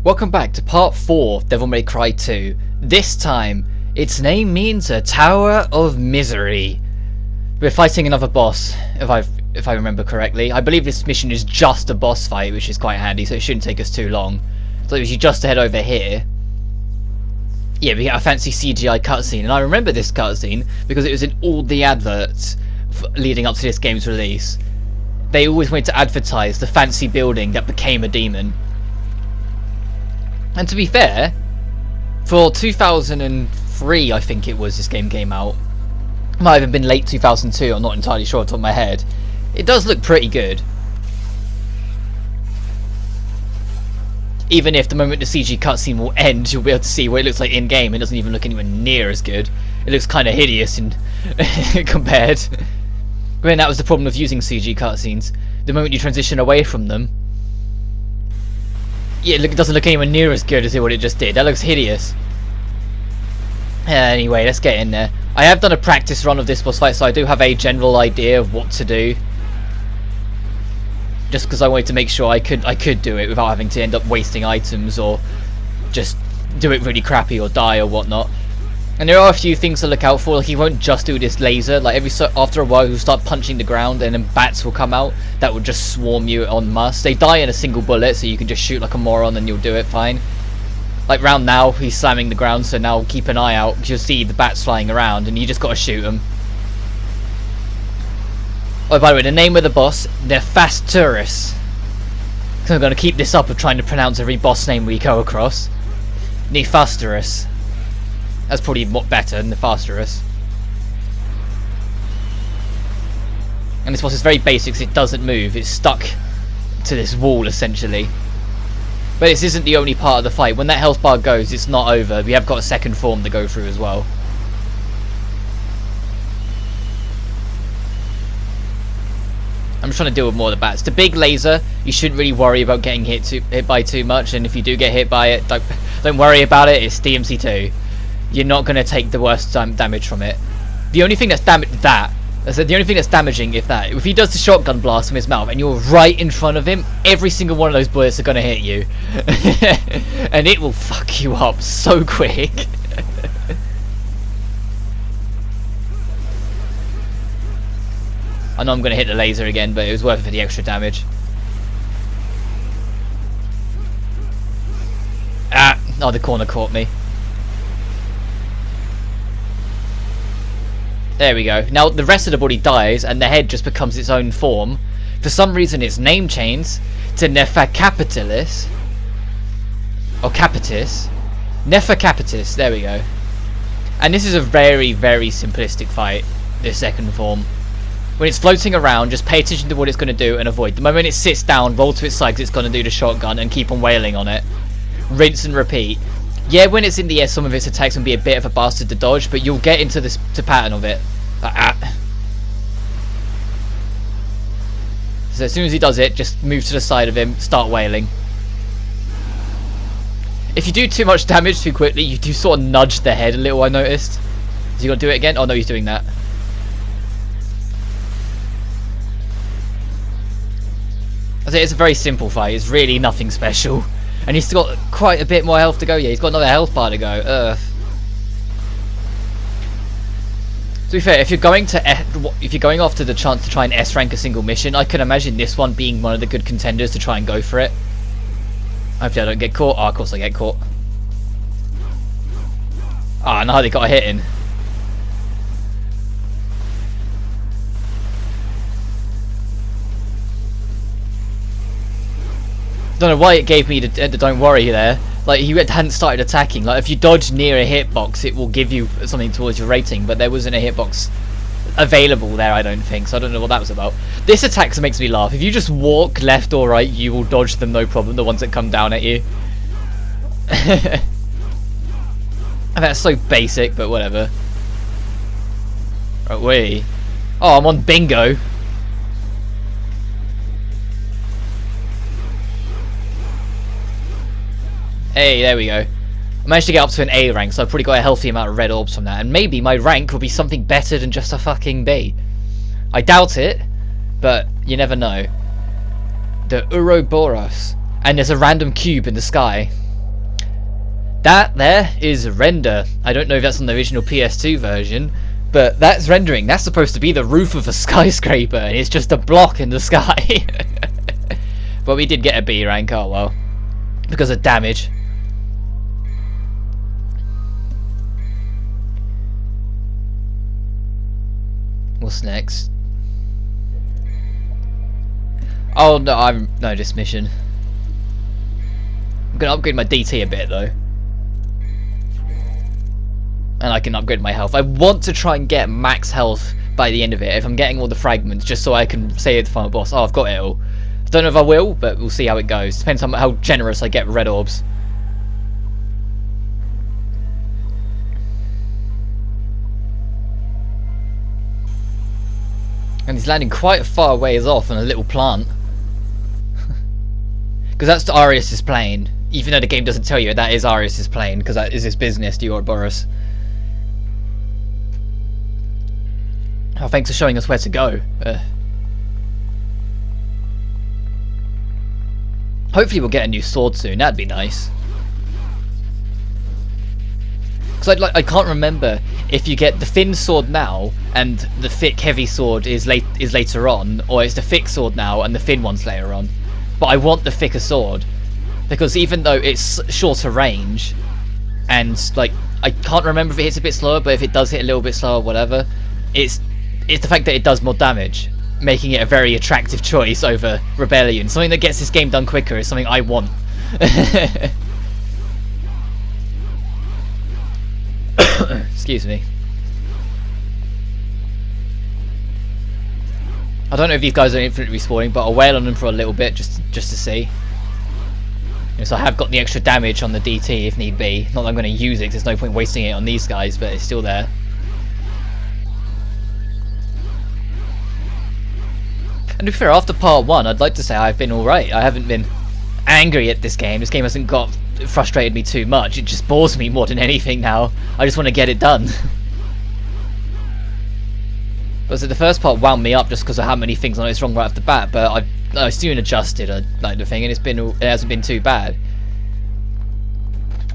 Welcome back to part 4 of Devil May Cry 2. This time, its name means a Tower of Misery. We're fighting another boss, if I remember correctly. I believe this mission is just a boss fight, which is quite handy, so it shouldn't take us too long. So it was just to head over here. Yeah, we get a fancy CGI cutscene, and I remember this cutscene because it was in all the adverts leading up to this game's release. They always wanted to advertise the fancy building that became a demon. And to be fair, for 2003, I think it was, this game came out. Might have even been late 2002, I'm not entirely sure off the top of my head. It does look pretty good. Even if the moment the CG cutscene will end, you'll be able to see what it looks like in-game. It doesn't even look anywhere near as good. It looks kind of hideous in compared. I mean, that was the problem with using CG cutscenes. The moment you transition away from them, yeah, it doesn't look anywhere near as good as what it just did. That looks hideous. Anyway, let's get in there. I have done a practice run of this boss fight, so I do have a general idea of what to do. Just because I wanted to make sure I could do it without having to end up wasting items or just do it really crappy or die or whatnot. And there are a few things to look out for. Like, he won't just do this laser. Like, after a while, he'll start punching the ground, and then bats will come out that will just swarm you en masse. They die in a single bullet, so you can just shoot like a moron, and you'll do it fine. Like round now, he's slamming the ground, so now keep an eye out because you'll see the bats flying around, and you just got to shoot them. Oh, by the way, the name of the boss, Nefasturus. So I'm going to keep this up of trying to pronounce every boss name we go across. Nefasturus. That's probably better than Nefasturus. And this boss is very basic because it doesn't move. It's stuck to this wall, essentially. But this isn't the only part of the fight. When that health bar goes, it's not over. We have got a second form to go through as well. I'm just trying to deal with more of the bats. The big laser, you shouldn't really worry about getting hit by too much. And if you do get hit by it, don't worry about it. It's DMC2. You're not going to take the worst damage from it. The only thing that's the only thing that's damaging, if he does the shotgun blast from his mouth and you're right in front of him, every single one of those bullets are going to hit you. And it will fuck you up so quick. I know I'm going to hit the laser again, but it was worth it for the extra damage. Ah! Oh, the corner caught me. There we go. Now the rest of the body dies and the head just becomes its own form. For some reason its name changed to Nefacapitalis. Or Capitis. Nefacapitis, there we go. And this is a very, very simplistic fight, this second form. When it's floating around, just pay attention to what it's going to do and avoid. The moment it sits down, roll to its side because it's going to do the shotgun and keep on wailing on it. Rinse and repeat. Yeah, when it's in the air, some of its attacks can be a bit of a bastard to dodge, but you'll get into the pattern of it. So as soon as he does it, just move to the side of him, start wailing. If you do too much damage too quickly, you do sort of nudge the head a little, I noticed. Is he going to do it again? Oh no, he's doing that. I say it's a very simple fight, it's really nothing special. And he's still got quite a bit more health to go. Yeah, he's got another health bar to go. To be fair, if you're going after the chance to try and S rank a single mission, I can imagine this one being one of the good contenders to try and go for it. Hopefully I don't get caught. Oh, of course I get caught. Ah, no, they got a hit in. Don't know why it gave me the don't worry there. Like, he hadn't started attacking. Like, if you dodge near a hitbox, it will give you something towards your rating, but there wasn't a hitbox available there, I don't think, so I don't know what that was about. This attack makes me laugh. If you just walk left or right, you will dodge them no problem, the ones that come down at you. And that's so basic, but whatever. Right, wait. Oh, I'm on bingo. Hey, there we go. I managed to get up to an A rank, so I've probably got a healthy amount of red orbs from that. And maybe my rank will be something better than just a fucking B. I doubt it, but you never know. The Ouroboros. And there's a random cube in the sky. That there is render. I don't know if that's on the original PS2 version, but that's rendering. That's supposed to be the roof of a skyscraper, and it's just a block in the sky. But we did get a B rank, oh well. Because of damage. What's next? Oh no, no, this mission. I'm gonna upgrade my DT a bit though. And I can upgrade my health. I want to try and get max health by the end of it, if I'm getting all the fragments, just so I can say to the final boss, oh, I've got it all. I don't know if I will, but we'll see how it goes. Depends on how generous I get red orbs. And he's landing quite far ways off on a little plant. Because that's Arius' plane. Even though the game doesn't tell you, that is Arius' plane, because that is his business, the Ouroboros. Oh, thanks for showing us where to go. Hopefully we'll get a new sword soon, that'd be nice. Because I can't remember if you get the thin sword now and the thick heavy sword is later on, or it's the thick sword now and the thin one's later on. But I want the thicker sword, because even though it's shorter range, and like I can't remember if it hits a bit slower, but if it does hit a little bit slower, whatever, it's the fact that it does more damage, making it a very attractive choice over Rebellion. Something that gets this game done quicker is something I want. Excuse me. I don't know if these guys are infinitely respawning, but I'll wail on them for a little bit just to see. So I have got the extra damage on the DT if need be. Not that I'm going to use it, 'cause there's no point wasting it on these guys, but it's still there. And to be fair, after part 1, I'd like to say I've been alright. I haven't been angry at this game. This game hasn't got frustrated me too much. It just bores me more than anything now. I just want to get it done. But so the first part wound me up just because of how many things I noticed wrong right off the bat, but I soon adjusted like the thing, and it hasn't been too bad.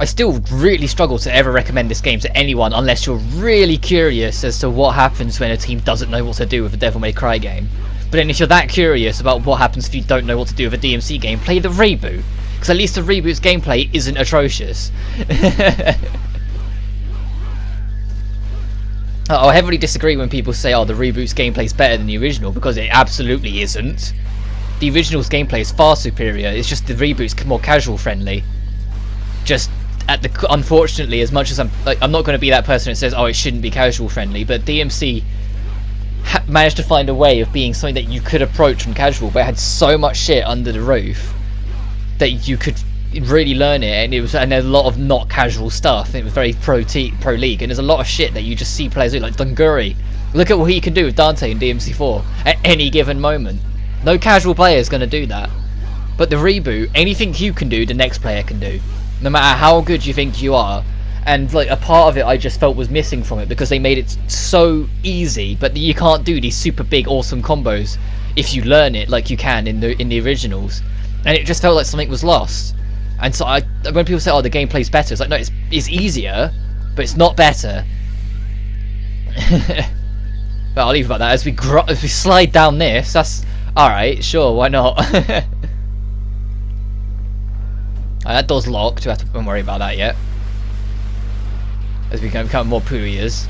I still really struggle to ever recommend this game to anyone unless you're really curious as to what happens when a team doesn't know what to do with a Devil May Cry game. But then if you're that curious about what happens if you don't know what to do with a DMC game, play the reboot. Because at least the reboot's gameplay isn't atrocious. I heavily disagree when people say, oh, the reboot's gameplay is better than the original, because it absolutely isn't. The original's gameplay is far superior, it's just the reboot's more casual friendly. Just, unfortunately, as much as I'm not going to be that person that says, oh, it shouldn't be casual friendly, but DMC managed to find a way of being something that you could approach from casual, but it had so much shit under the roof that you could really learn it, and there's a lot of not casual stuff. It was very pro league, and there's a lot of shit that you just see players do, like Dunguri. Look at what he can do with Dante in DMC4 at any given moment. No casual player is going to do that. But the reboot, anything you can do, the next player can do, no matter how good you think you are. And like a part of it I just felt was missing from it, because they made it so easy, but you can't do these super big awesome combos if you learn it like you can in the originals. And it just felt like something was lost. And so when people say, oh, the gameplay's better, it's like, no, it's easier, but it's not better. But I'll leave about that. As we slide down this, that's alright, sure, why not? That door's locked, we don't worry about that yet. As we can become more Puyas,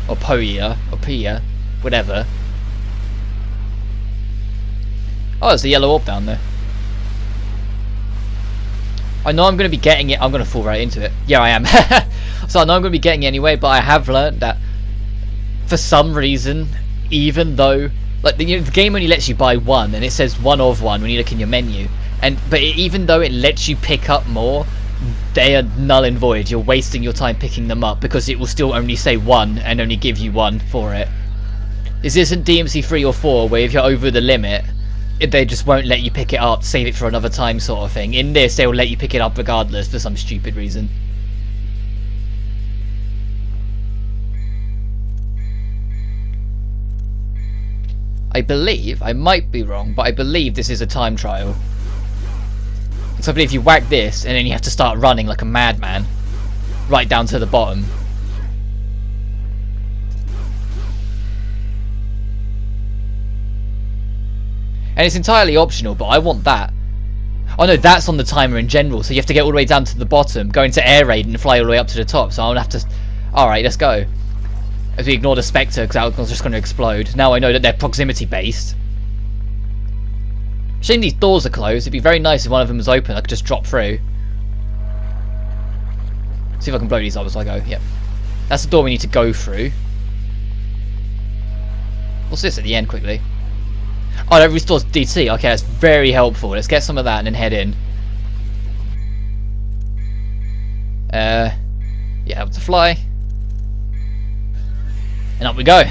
or Poya, or Pia, whatever. Oh, there's a yellow orb down there. I know I'm going to be getting it. I'm going to fall right into it. Yeah, I am. So I know I'm going to be getting it anyway, but I have learned that for some reason, even though like the game only lets you buy one, and it says one of one when you look in your menu, but even though it lets you pick up more, they are null and void. You're wasting your time picking them up, because it will still only say one and only give you one for it. This isn't DMC 3 or 4 where if you're over the limit, they just won't let you pick it up, save it for another time sort of thing. In this, they'll let you pick it up regardless for some stupid reason. I believe, I might be wrong, but I believe this is a time trial. So I believe you whack this, and then you have to start running like a madman. right down to the bottom. And it's entirely optional, but I want that. Oh no, that's on the timer in general, so you have to get all the way down to the bottom, go into air raid and fly all the way up to the top, so I'll have to... Alright, let's go. As we ignore the Spectre, because that was just going to explode. Now I know that they're proximity based. Shame these doors are closed. It'd be very nice if one of them was open, I could just drop through. See if I can blow these up as I go. Yep. That's the door we need to go through. What's this at the end quickly? Oh, that restores DT. Okay, that's very helpful. Let's get some of that and then head in. Yeah, help to fly. And up we go.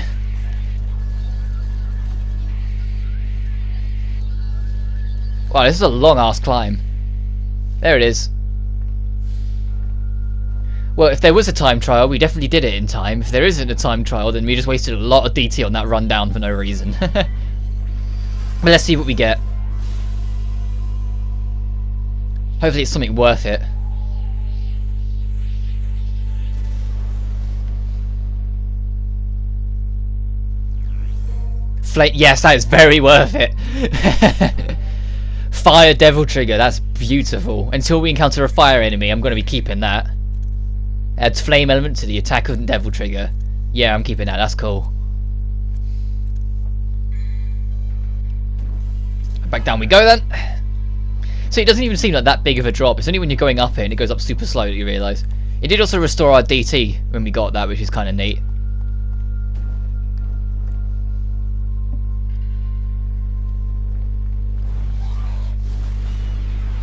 Wow, this is a long ass climb. There it is. Well, if there was a time trial, we definitely did it in time. If there isn't a time trial, then we just wasted a lot of DT on that run down for no reason. But let's see what we get. Hopefully it's something worth it. Yes, that is very worth it. Fire Devil Trigger, that's beautiful. Until we encounter a fire enemy, I'm going to be keeping that. Adds flame element to the attack of the Devil Trigger. Yeah, I'm keeping that, that's cool. Back down we go then. So it doesn't even seem like that big of a drop. It's only when you're going up it and it goes up super slow that you realise. It did also restore our DT when we got that, which is kind of neat.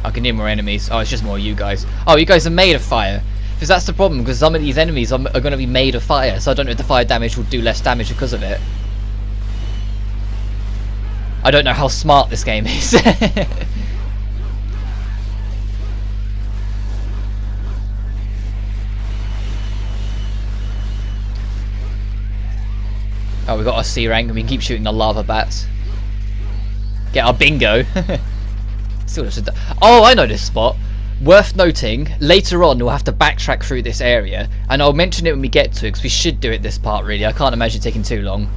I can hear more enemies. Oh, it's just more you guys. Oh, you guys are made of fire. Because that's the problem, because some of these enemies are going to be made of fire. So I don't know if the fire damage will do less damage because of it. I don't know how smart this game is. Oh, we've got our C rank and we can keep shooting the lava bats. Get our bingo. Still just oh, I know this spot. Worth noting, later on we'll have to backtrack through this area, and I'll mention it when we get to it, because we should do it this part really. I can't imagine it taking too long.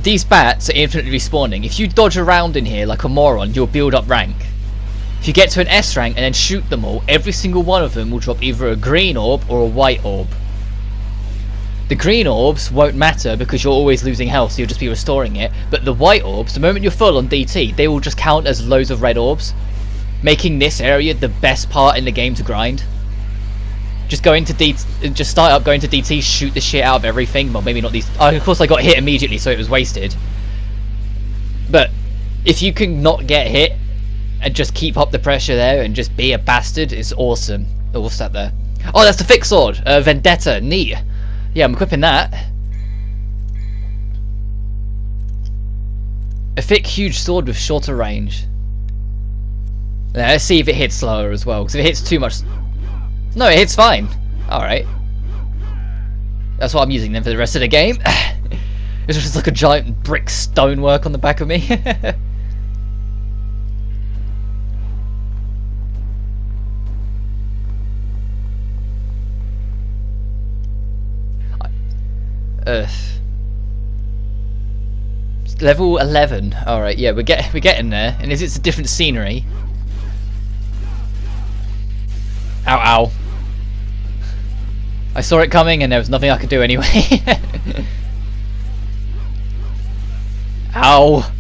These bats are infinitely respawning. If you dodge around in here like a moron, you'll build up rank. If you get to an S rank and then shoot them all, every single one of them will drop either a green orb or a white orb. The green orbs won't matter because you're always losing health, so you'll just be restoring it. But the white orbs, the moment you're full on DT, they will just count as loads of red orbs, making this area the best part in the game to grind. Just go into DT, just start up, go into DT, shoot the shit out of everything. Well, maybe not these. Oh, of course, I got hit immediately, so it was wasted. But if you can not get hit and just keep up the pressure there and just be a bastard, it's awesome. Oh, what's that there? Oh, that's the fixed sword, Vendetta. Neat. Yeah, I'm equipping that. A thick, huge sword with shorter range. Now, let's see if it hits slower as well, because if it hits too much... No, it hits fine. Alright. That's what I'm using then for the rest of the game. It's just like a giant brick stonework on the back of me. Level 11. Alright, yeah, we're getting there. And it's a different scenery. Ow, ow. I saw it coming and there was nothing I could do anyway. Ow.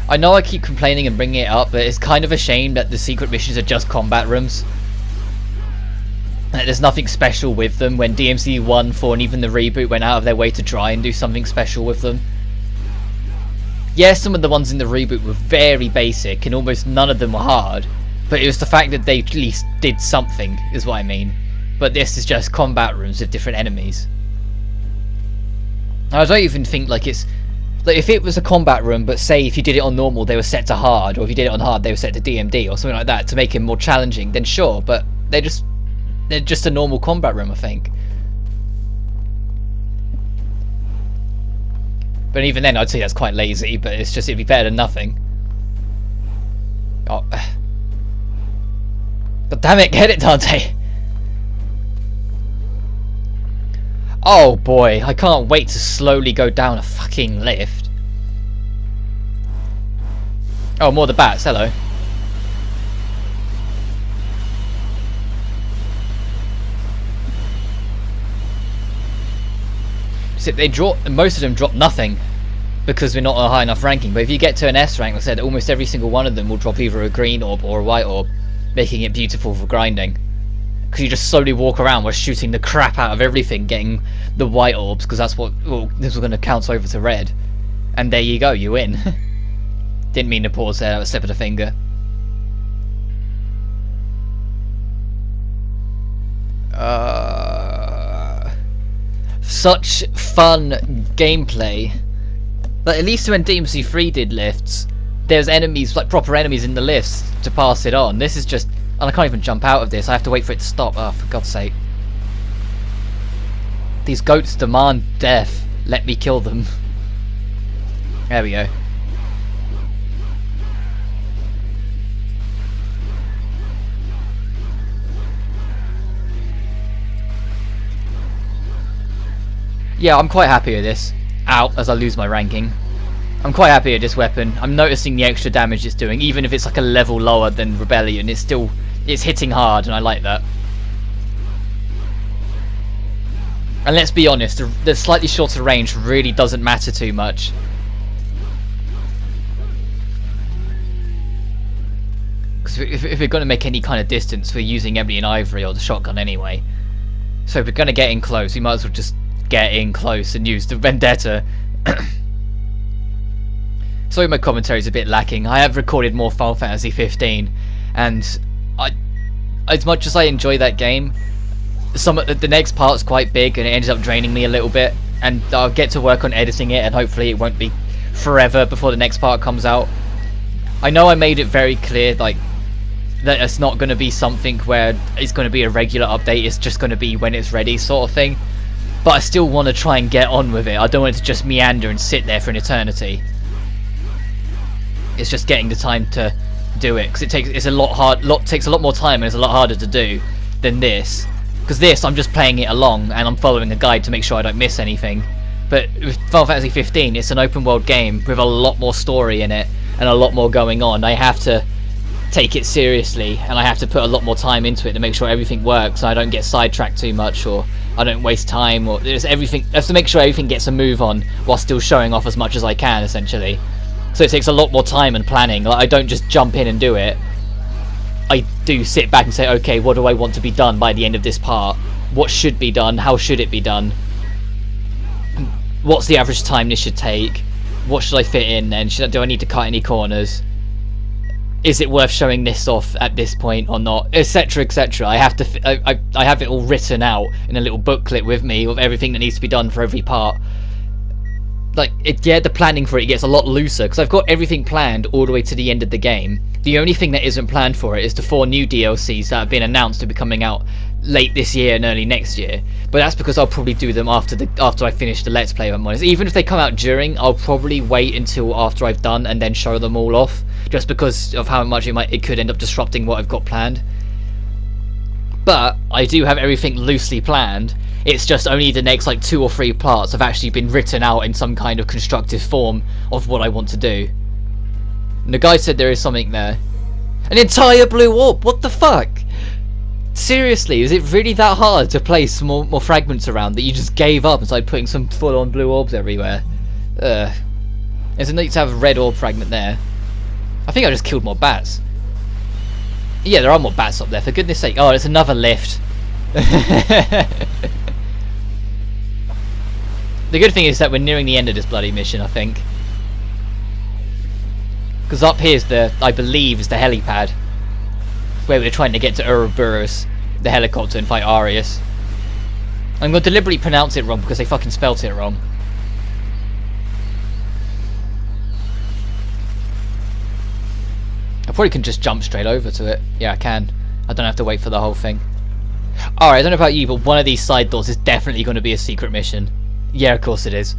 I know I keep complaining and bringing it up, but it's kind of a shame that the secret missions are just combat rooms. There's nothing special with them when DMC 1, 4 and even the reboot went out of their way to try and do something special with them. Yes, some of the ones in the reboot were very basic and almost none of them were hard, but it was the fact that they at least did something, is what I mean. But this is just combat rooms with different enemies. I don't even think like it's... Like if it was a combat room, but say if you did it on normal they were set to hard, or if you did it on hard they were set to DMD or something like that to make it more challenging, then sure, but they're just a normal combat room, I think. But even then, I'd say that's quite lazy, but it's just, it'd be better than nothing. Oh. But damn it, get it, Dante! Oh boy, I can't wait to slowly go down a fucking lift. Oh, more the bats, hello. So they drop, most of them drop nothing because we're not on a high enough ranking. But if you get to an S rank, like I said, almost every single one of them will drop either a green orb or a white orb, making it beautiful for grinding. Because you just slowly walk around while shooting the crap out of everything, getting the white orbs, because that's what, well, this was going to count over to red. And there you go, you win. Didn't mean to pause there, that was a slip of the finger. Such fun gameplay. But at least when DMC3 did lifts, there's enemies, like proper enemies in the lifts to pass it on. This is just, and I can't even jump out of this, I have to wait for it to stop. Oh, for God's sake. These goats demand death. Let me kill them. There we go. Yeah, I'm quite happy with this. Ow, as I lose my ranking. I'm quite happy with this weapon. I'm noticing the extra damage it's doing, even if it's like a level lower than Rebellion. It's hitting hard, and I like that. And let's be honest, the slightly shorter range really doesn't matter too much. Because if we're going to make any kind of distance, we're using Ebony and Ivory or the shotgun anyway. So if we're going to get in close, we might as well just get in close and use the Vendetta. Sorry, my commentary is a bit lacking. I have recorded more Final Fantasy 15, and as much as I enjoy that game, the next part's quite big and it ended up draining me a little bit, and I'll get to work on editing it, and hopefully it won't be forever before the next part comes out. I know I made it very clear, like, that it's not going to be something where it's going to be a regular update, it's just going to be when it's ready sort of thing. But I still want to try and get on with it. I don't want it to just meander and sit there for an eternity. It's just getting the time to do it, because it takes a lot more time and it's a lot harder to do than this. Because this, I'm just playing it along and I'm following a guide to make sure I don't miss anything. But with Final Fantasy 15, it's an open world game with a lot more story in it and a lot more going on. I have to take it seriously, and I have to put a lot more time into it to make sure everything works, so I don't get sidetracked too much, or I don't waste time, or there's everything. I have to make sure everything gets a move on while still showing off as much as I can, essentially. So it takes a lot more time and planning. Like, I don't just jump in and do it. I do sit back and say, okay, what do I want to be done by the end of this part? What should be done? How should it be done? What's the average time this should take? What should I fit in then? Do I need to cut any corners? Is it worth showing this off at this point or not, etc, etc. I have to I have it all written out in a little booklet with me of everything that needs to be done for every part. Like, yeah, the planning for it gets a lot looser because I've got everything planned all the way to the end of the game. The only thing that isn't planned for it is the 4 new DLCs that have been announced to be coming out late this year and early next year. But that's because I'll probably do them after I finish the Let's Play. If I'm honest. Even if they come out during, I'll probably wait until after I've done and then show them all off, just because of how much it could end up disrupting what I've got planned. But I do have everything loosely planned. It's just only the next like 2 or 3 parts have actually been written out in some kind of constructive form of what I want to do. And the guy said there is something there. An entire blue orb! What the fuck? Seriously, is it really that hard to place more fragments around that you just gave up and started putting some full-on blue orbs everywhere? There's a need to have a red orb fragment there. I think I just killed more bats. Yeah, there are more bats up there, for goodness sake. Oh, there's another lift. The good thing is that we're nearing the end of this bloody mission, I think. Because up here's I believe, is the helipad. Where we're trying to get to Ouroboros, the helicopter, and fight Arius. I'm going to deliberately pronounce it wrong because they fucking spelt it wrong. I probably can just jump straight over to it. Yeah, I can. I don't have to wait for the whole thing. Alright, I don't know about you, but one of these side doors is definitely going to be a secret mission. Yeah, of course it is.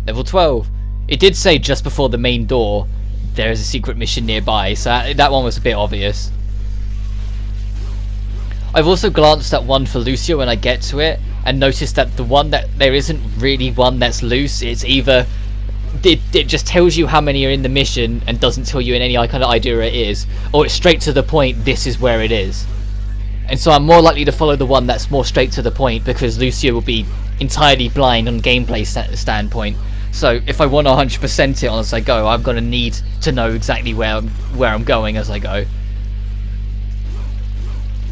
Level 12. It did say just before the main door there is a secret mission nearby, so that one was a bit obvious. I've also glanced at one for Lucio when I get to it, and noticed that the one that there isn't really one that's loose. It's either it just tells you how many are in the mission and doesn't tell you in any kind of idea where it is, or it's straight to the point, this is where it is. And so I'm more likely to follow the one that's more straight to the point, because Lucio will be entirely blind on gameplay standpoint. So if I want to 100% it on as I go, I'm going to need to know exactly where I'm going as I go.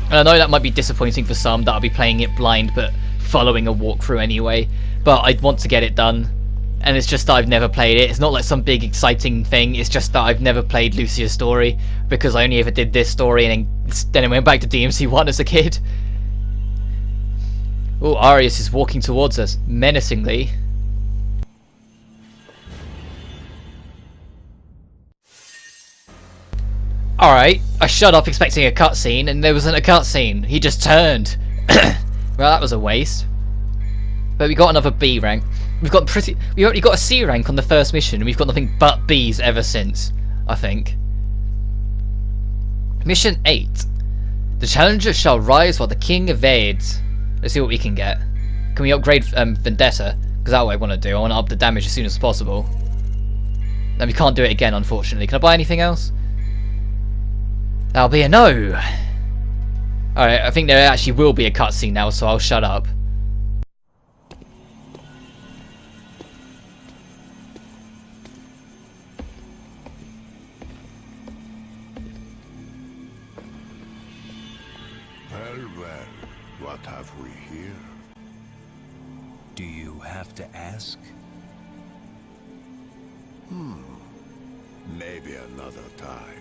And I know that might be disappointing for some, that I'll be playing it blind but following a walkthrough anyway, but I'd want to get it done. And it's just that I've never played it. It's not like some big exciting thing, it's just that I've never played Lucio's story, because I only ever did this story and then I went back to DMC1 as a kid. Oh, Arius is walking towards us, menacingly. Alright, I shut up expecting a cutscene, and there wasn't a cutscene. He just turned. Well, that was a waste. But we got another B rank. We already got a C rank on the first mission, and we've got nothing but Bs ever since, I think. Mission 8. The challenger shall rise while the king evades. Let's see what we can get. Can we upgrade Vendetta? Because that's what I want to do. I want to up the damage as soon as possible. And we can't do it again, unfortunately. Can I buy anything else? That'll be a no. Alright, I think there actually will be a cutscene now, so I'll shut up. Well, what have we here? Do you have to ask? Maybe another time.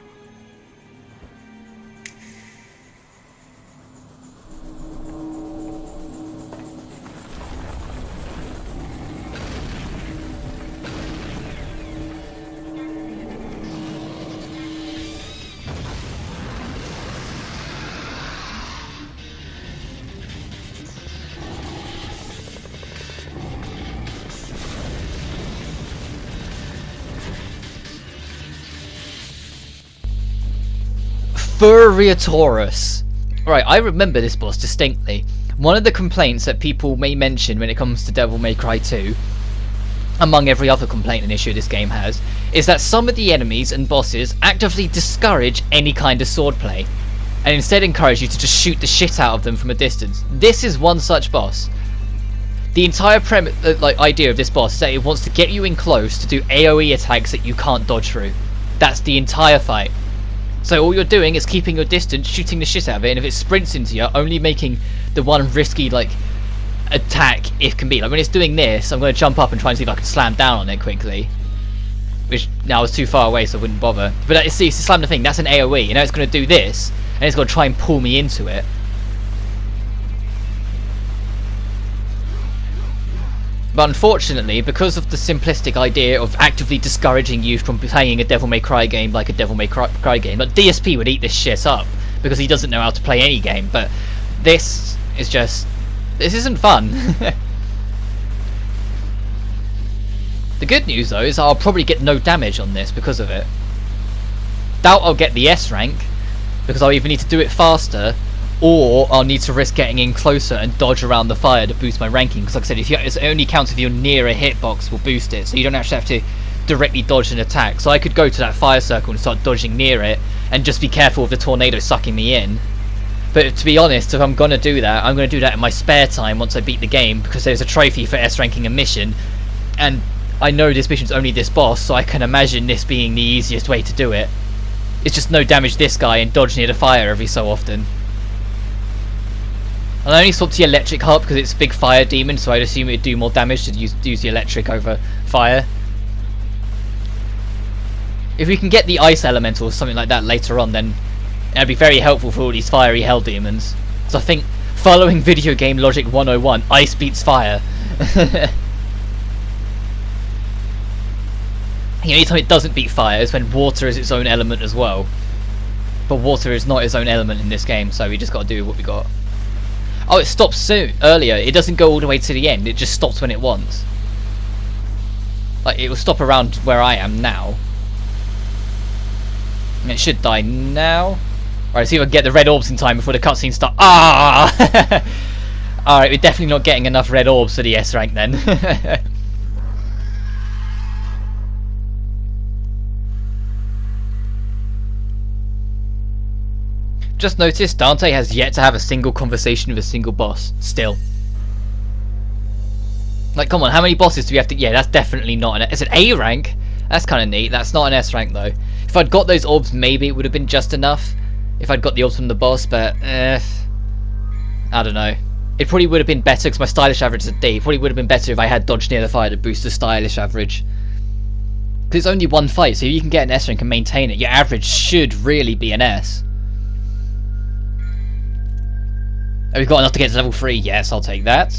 Furiatorus. Right, I remember this boss distinctly. One of the complaints that people may mention when it comes to Devil May Cry 2, among every other complaint and issue this game has, is that some of the enemies and bosses actively discourage any kind of swordplay, and instead encourage you to just shoot the shit out of them from a distance. This is one such boss. The entire idea of this boss is that it wants to get you in close to do AoE attacks that you can't dodge through. That's the entire fight. So all you're doing is keeping your distance, shooting the shit out of it, and if it sprints into you, only making the one risky, attack if can be. Like, when it's doing this, I'm going to jump up and try and see if I can slam down on it quickly. Which, now I was too far away, so I wouldn't bother. But it's the slam the thing, that's an AoE, and now it's going to do this, and it's going to try and pull me into it. But unfortunately, because of the simplistic idea of actively discouraging you from playing a Devil May Cry game like a Devil May Cry game, like DSP would eat this shit up because he doesn't know how to play any game, but this isn't fun. The good news though is I'll probably get no damage on this because of it. Doubt I'll get the S rank because I'll either need to do it faster, or I'll need to risk getting in closer and dodge around the fire to boost my ranking, because like I said, it only counts if you're near a hitbox will boost it, so you don't actually have to directly dodge an attack. So I could go to that fire circle and start dodging near it, and just be careful of the tornado sucking me in. But to be honest, if I'm going to do that, I'm going to do that in my spare time once I beat the game, because there's a trophy for S ranking a mission, and I know this mission's only this boss, so I can imagine this being the easiest way to do it. It's just no damage this guy and dodge near the fire every so often. And I only swapped the electric harp because it's a big fire demon, so I'd assume it'd do more damage to use the electric over fire. If we can get the ice elemental or something like that later on, then it'd be very helpful for all these fiery hell demons. So I think, following video game logic 101, ice beats fire. The only time it doesn't beat fire is when water is its own element as well. But water is not its own element in this game, so we just got to do what we got. Oh, it stops earlier. It doesn't go all the way to the end. It just stops when it wants. Like, it will stop around where I am now. And it should die now. Alright, see if I can get the red orbs in time before the cutscene starts. Ah! Alright, we're definitely not getting enough red orbs for the S rank then. Just noticed Dante has yet to have a single conversation with a single boss. Still. Like, come on, how many bosses do we have to... Yeah, that's definitely not an... It's an A rank. That's kind of neat. That's not an S rank, though. If I'd got those orbs, maybe it would have been just enough. If I'd got the orbs from the boss, but... I don't know. It probably would have been better, because my stylish average is a D. It probably would have been better if I had dodged near the fire to boost the stylish average. Because it's only one fight, so if you can get an S rank and maintain it, your average should really be an S. And we've got enough to get to level 3. Yes, I'll take that.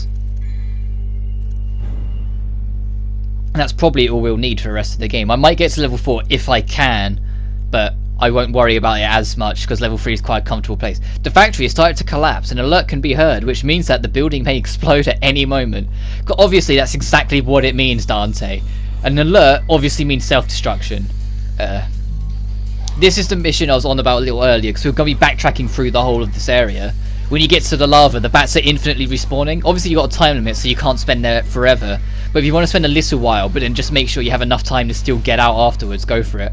And that's probably all we'll need for the rest of the game. I might get to level 4 if I can, but I won't worry about it as much because level 3 is quite a comfortable place. The factory has started to collapse. An alert can be heard, which means that the building may explode at any moment. Obviously, that's exactly what it means, Dante. An alert obviously means self-destruction. This is the mission I was on about a little earlier, because we're going to be backtracking through the whole of this area. When you get to the lava, the bats are infinitely respawning. Obviously, you've got a time limit, so you can't spend there forever. But if you want to spend a little while, but then just make sure you have enough time to still get out afterwards, go for it.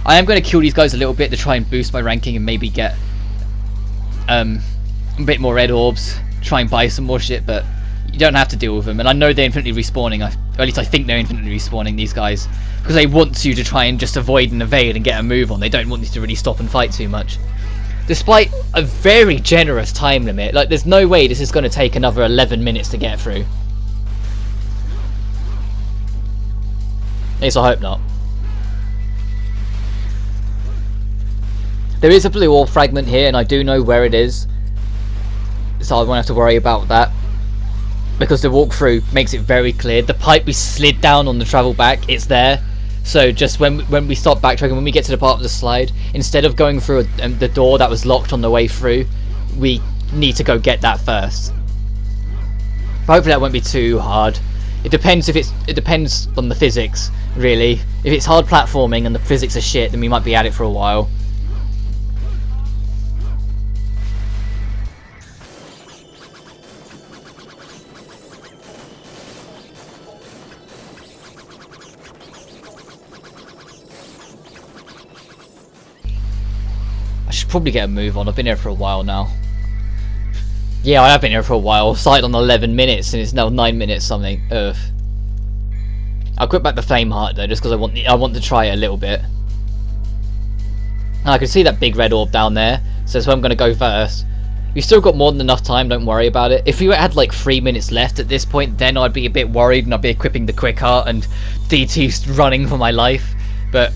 I am going to kill these guys a little bit to try and boost my ranking and maybe get a bit more red orbs. Try and buy some more shit, but you don't have to deal with them. And I know they're infinitely respawning, or at least I think they're infinitely respawning, these guys. Because they want you to try and just avoid and evade and get a move on. They don't want you to really stop and fight too much. Despite a very generous time limit, like there's no way this is going to take another 11 minutes to get through. At least I hope not. There is a blue ore fragment here, and I do know where it is, so I won't have to worry about that. Because the walkthrough makes it very clear. The pipe we slid down on the travel back, it's there. So just when we stop backtracking, when we get to the part of the slide, instead of going through the door that was locked on the way through, we need to go get that first. But hopefully that won't be too hard. It depends on the physics, really. If it's hard platforming and the physics are shit, then we might be at it for a while. I should probably get a move on. I've been here for a while now. Yeah, I have been here for a while. Started on 11 minutes and it's now 9 minutes something. Ugh. I'll quit back the flame heart though, just because I want to try it a little bit. And I can see that big red orb down there, so that's where I'm going to go first. We've still got more than enough time, don't worry about it. If we had like 3 minutes left at this point, then I'd be a bit worried and I'd be equipping the quick heart and DT's running for my life. But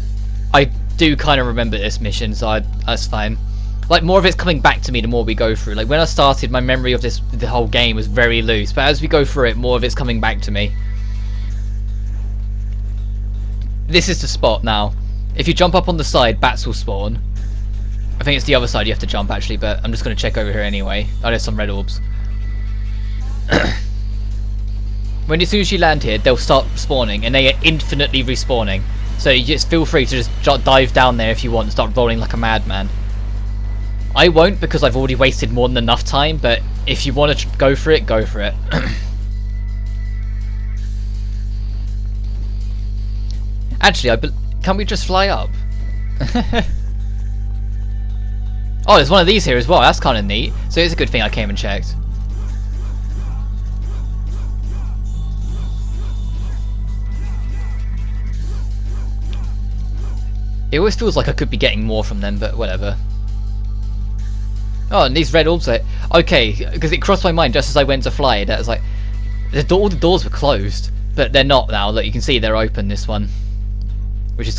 I do kind of remember this mission, so that's fine. Like, more of it's coming back to me the more we go through. Like, when I started, my memory of the whole game was very loose, but as we go through it, more of it's coming back to me. This is the spot now. If you jump up on the side, bats will spawn. I think it's the other side you have to jump, actually, but I'm just going to check over here anyway. Oh, there's some red orbs. As soon as you land here, they'll start spawning, and they are infinitely respawning. So you just feel free to just dive down there if you want and start rolling like a madman. I won't, because I've already wasted more than enough time, but if you want to go for it, go for it. Actually, can we just fly up? Oh, there's one of these here as well. That's kind of neat. So it's a good thing I came and checked. It always feels like I could be getting more from them, but whatever. Oh, and these red orbs are... Okay, because it crossed my mind just as I went to fly. That was like... all the doors were closed, but they're not now. Look, you can see they're open, this one. Which is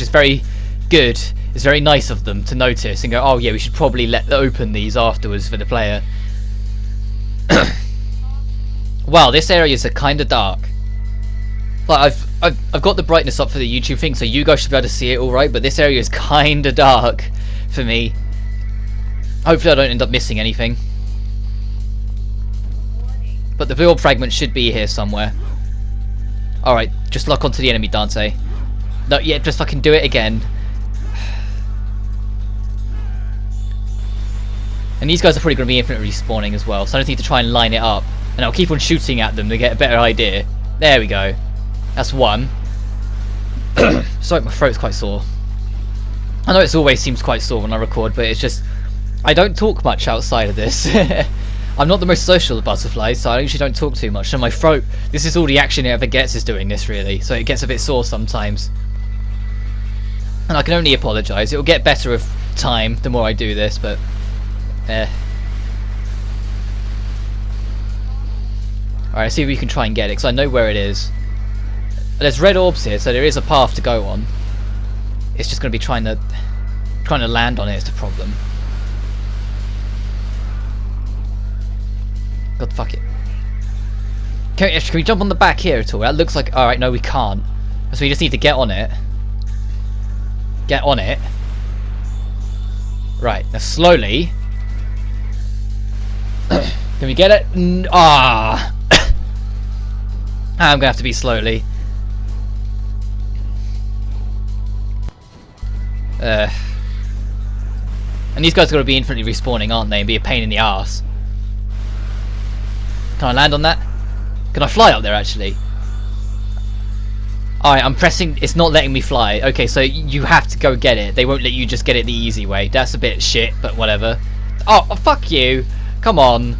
very good. It's very nice of them to notice and go, oh yeah, we should probably open these afterwards for the player. Wow, this area is kind of dark. Like, I've got the brightness up for the YouTube thing, so you guys should be able to see it alright, but this area is kind of dark for me. Hopefully I don't end up missing anything. But the blue orb fragment should be here somewhere. Alright, just lock onto the enemy, Dante. No, yeah, just fucking do it again. And these guys are probably going to be infinitely respawning as well, so I don't need to try and line it up. And I'll keep on shooting at them to get a better idea. There we go. That's one. Sorry, my throat's quite sore. I know it always seems quite sore when I record, but it's just... I don't talk much outside of this. I'm not the most social of butterflies, so I usually don't talk too much. So my throat, this is all the action it ever gets is doing this, really. So it gets a bit sore sometimes. And I can only apologise. It will get better with time, the more I do this, but... Alright, see if we can try and get it, because I know where it is. There's red orbs here, so there is a path to go on. It's just going to be trying to land on it is the problem. God, fuck it. Can we jump on the back here at all? That looks like... Alright, no we can't. So we just need to get on it. Get on it. Right, now slowly. Can we get it? Ah! I'm gonna have to be slowly. And these guys are gonna be infinitely respawning, aren't they? And be a pain in the arse. Can I land on that? Can I fly up there actually? Alright, I'm pressing, it's not letting me fly. Okay, so you have to go get it. They won't let you just get it the easy way. That's a bit shit, but whatever. Oh, fuck you. Come on.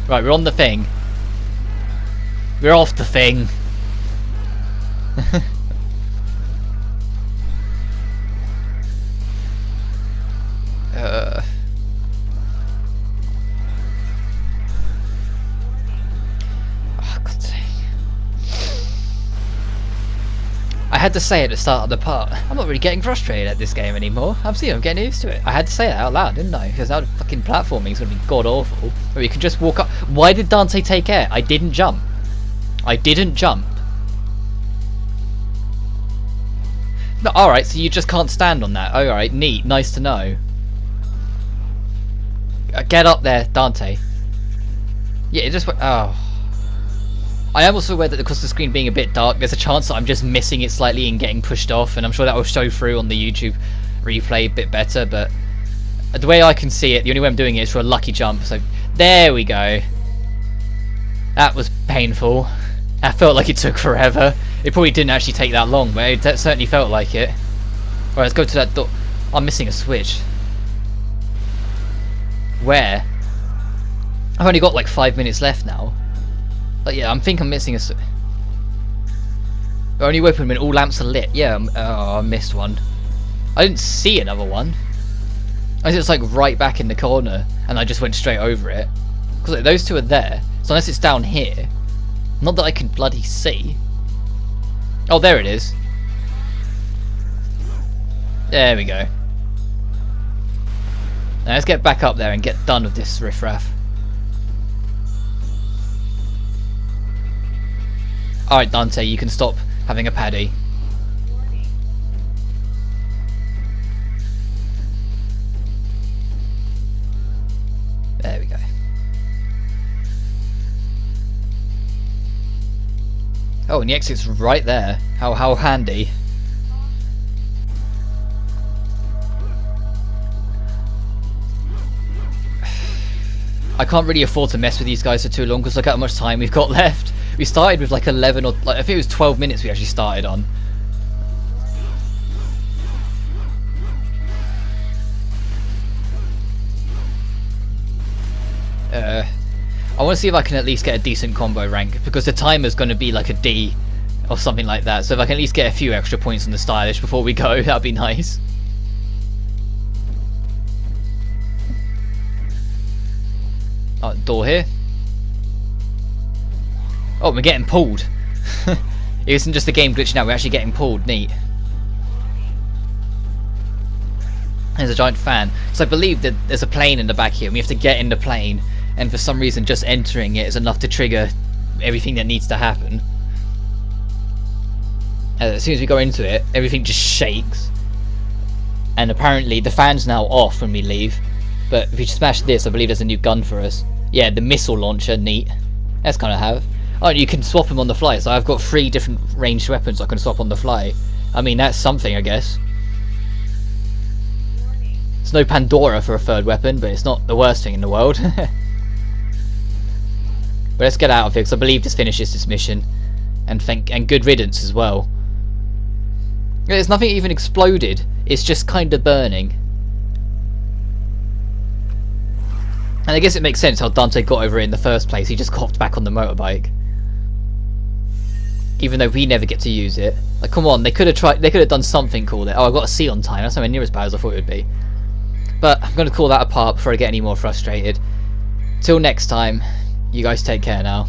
Right, we're on the thing. We're off the thing. Oh, God's sake. I had to say at the start of the part, I'm not really getting frustrated at this game anymore. I'm getting used to it. I had to say it out loud, didn't I? Because now the fucking platforming is going to be god awful. Where you can just walk up. Why did Dante take air? I didn't jump. I didn't jump. No, alright, so you just can't stand on that. Alright, neat. Nice to know. Get up there, Dante. Yeah, it just went... Oh. I am also aware that because the screen being a bit dark, there's a chance that I'm just missing it slightly and getting pushed off, and I'm sure that will show through on the YouTube replay a bit better, but the way I can see it, the only way I'm doing it is for a lucky jump, so there we go. That was painful. I felt like it took forever. It probably didn't actually take that long, but it certainly felt like it. Alright, let's go to that door. I'm missing a switch. Where? I've only got like 5 minutes left now. But yeah, I think I'm missing a... Only open when all lamps are lit. Yeah, oh, I missed one. I didn't see another one. I was just like right back in the corner, and I just went straight over it. Because like, those two are there, so unless it's down here... Not that I can bloody see. Oh, there it is. There we go. Now let's get back up there and get done with this riffraff. Alright, Dante, you can stop having a paddy. There we go. Oh, and the exit's right there. How handy. I can't really afford to mess with these guys for too long because look how much time we've got left. We started with like 11 or like I think it was 12 minutes we actually started on. I want to see if I can at least get a decent combo rank because the timer's going to be like a D or something like that. So if I can at least get a few extra points on the stylish before we go, that'd be nice. Oh, door here. Oh, we're getting pulled. It isn't just a game glitch now, we're actually getting pulled. Neat. There's a giant fan. So I believe that there's a plane in the back here and we have to get in the plane, and for some reason just entering it is enough to trigger everything that needs to happen. As soon as we go into it, everything just shakes. And apparently the fan's now off when we leave. But if we smash this, I believe there's a new gun for us. Yeah, the missile launcher, neat. That's kind of have. Oh, you can swap them on the fly, so I've got 3 different ranged weapons I can swap on the fly. I mean, that's something, I guess. It's no Pandora for a 3rd weapon, but it's not the worst thing in the world. But let's get out of here, because I believe this finishes this mission. And good riddance as well. There's nothing even exploded, it's just kind of burning. And I guess it makes sense how Dante got over it in the first place, he just hopped back on the motorbike. Even though we never get to use it. Like, come on, they could have done something cool there. Oh, I got a C on time, that's nowhere near as bad as I thought it would be. But I'm going to call that apart before I get any more frustrated. Till next time, you guys take care now.